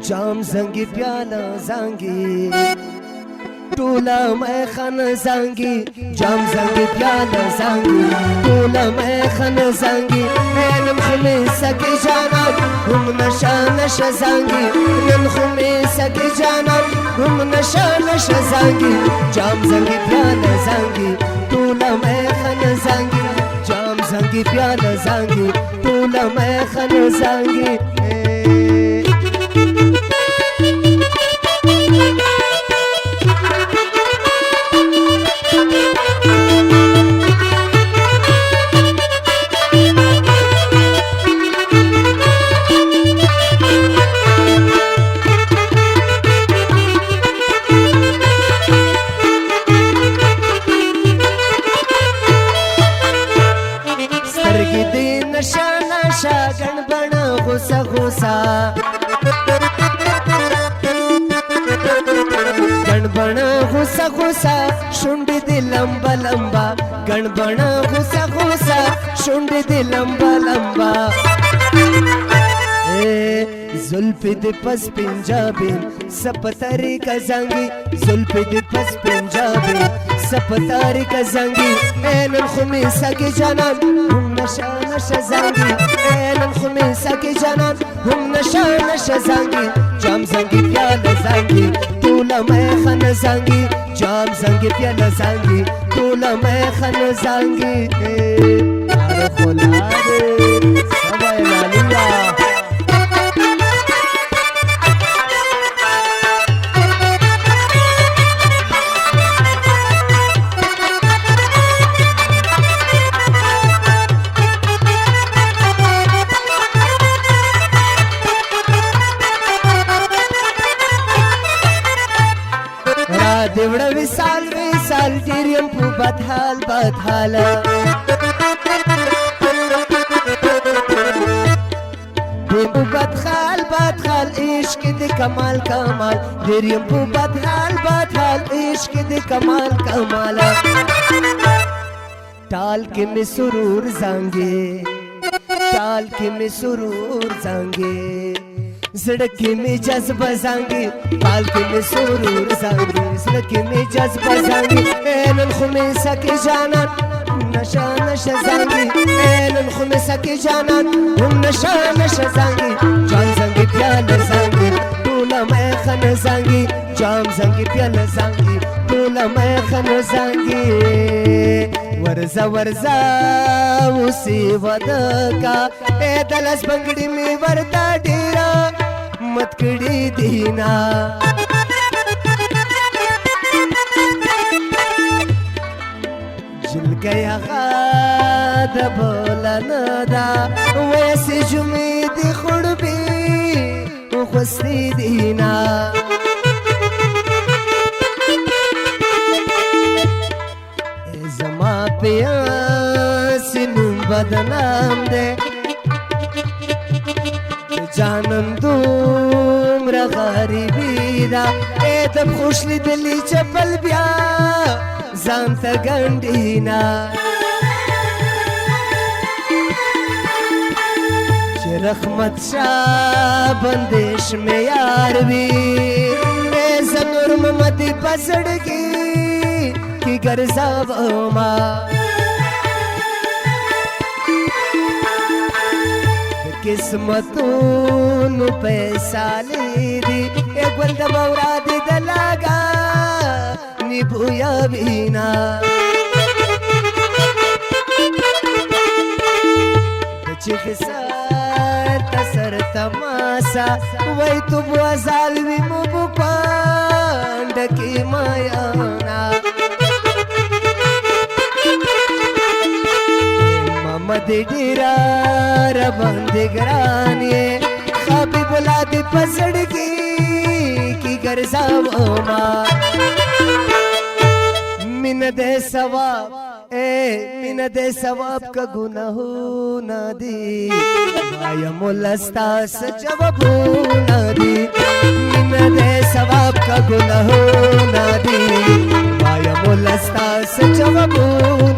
جام زنگی پیالا زنگی टोला मैं खन जांगी जाम जांगी प्याला जांगी टोला मैं खन जांगी नैन खुमे सके जाना हम नशा नशा जांगी नैन खुमे सके जाना हम नशा नशा जांगी जाम जांगी प्याला जांगी टोला मैं खन जांगी जाम जांगी प्याला जांगी टोला मैं खन जांगी नशा नशा गणबण गुसा गुसा गणबण गुसा गुसा शुंडी दे लंबा लंबा गणबण गुसा गुसा शुंडी दे लंबा लंबा जुल्फी दे पस पंजाबी सपतारी का जांगी जुल्फी दे पस पंजाबी सपतारी का जांगी एन खुमीसा के जानन हम नशा नशा जांगी एन खुमीसा के जानन हम नशा नशा जांगी जाम जांगी प्याला जांगी टोला मैं खन जांगी जाम जांगी प्याला जांगी टोला मैं खन जांगी अरे खुला रे सबाय लालिया देवड़ा विशाल टीरियम पू बदहाल बदहाला देवू बदहाल बदहाल इश्क दे कमाल कमाल टीरियम पू बदहाल बदहाल इश्क दे कमाल कमाला टाल के में सुरूर जांगे टाल के में सुरूर जांगे सड़की में जज्बा जांगी पालकी में सुरूर जांगी सड़की में जज्बा जांगी एन खुमीसा के जानन नशा नशा जांगी एन खुमीसा के जानन हम नशा नशा जांगी जाम जांगी प्याला जांगी टोला मैं खन जांगी जाम जांगी प्याला जांगी टोला मैं खन जांगी वर्जा वर्जा उसी वदका ए दलस बंगड़ी में वरदा डेरा मतकड़ी दीना जिल गया खाद बोला नदा वैसे जुमीद खुड़बी खुस्ती दीना जमा पिया सिनु बदनाम दे जानंदूम रगरीबी दा ए दब खुशली दिली चपल बिया जानता गंडीना रखमत शाह बंदिश में यार भी ए जनुर ममदी पसड़गी की गर्जा वमा किस्मतून पैसा ली दी एक बंद बौरा दी दलागा निभुया बीना चिकित्सा तसर तमासा वही तु बुआजालवी मुबु पांड की मायाना ममदी डिरार बंदी ग्रानिए खाबी बुला दी पसड़गी की गर्जा वमा मिन दे सवाब मिन दे सवाब का गुनाह ना दी वाया मुलस्ता सजवाब ना दी मिन दे सवाब का गुनाह ना दी वाया मुलस्ता सजवाब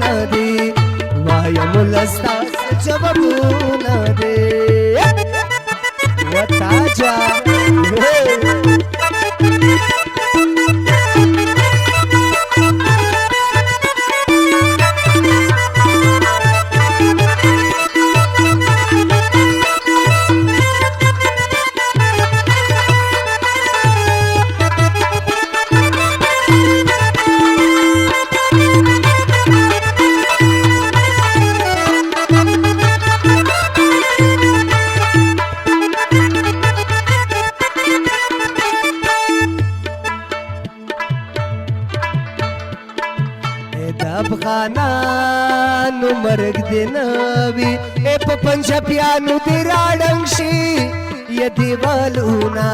ना दी वाया मुलस्ता सजवाब ना दे वताजा حیوانانو مرګ دې نه وي ای په پنجابیانو دې راړنګ شي یا دیوالونه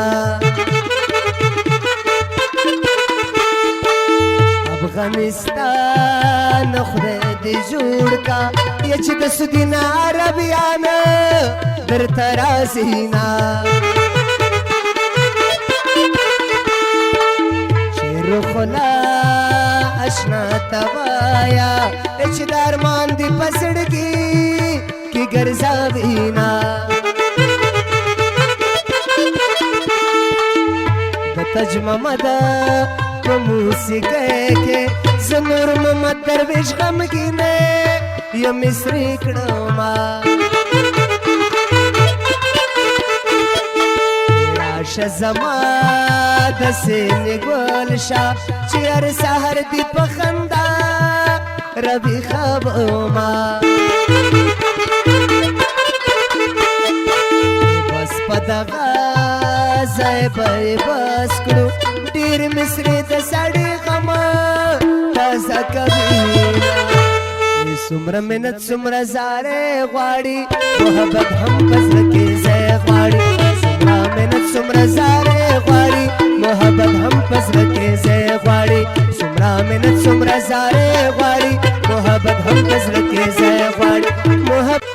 افغانستان خدای دې جوړ کا یا چې د سودین عربیان درته راځي نه شیر خلا اشنا توایا چې د ارمان دې په زړګي کې ګرځاوي نه د تج محمد په موسیقۍ کې زه نور محمد درویش غمګینه یم مصري کړما راشه زما د سینې ګل شه چې هر سحر دې په خندا ربي خوبما بس په دغه ځای به یې بس کړو ډېر مصري د سړي غمه تازه کوي څومره منت څومره زارې غواړي محبت هم په زړه کې ځای غواړي څومره منت څومره زارې غواړي محبت هم په زړه کې ځای غواړي څومره منت څومره زارې غواړي محبت هم په زړه کې ځای غواړي محبت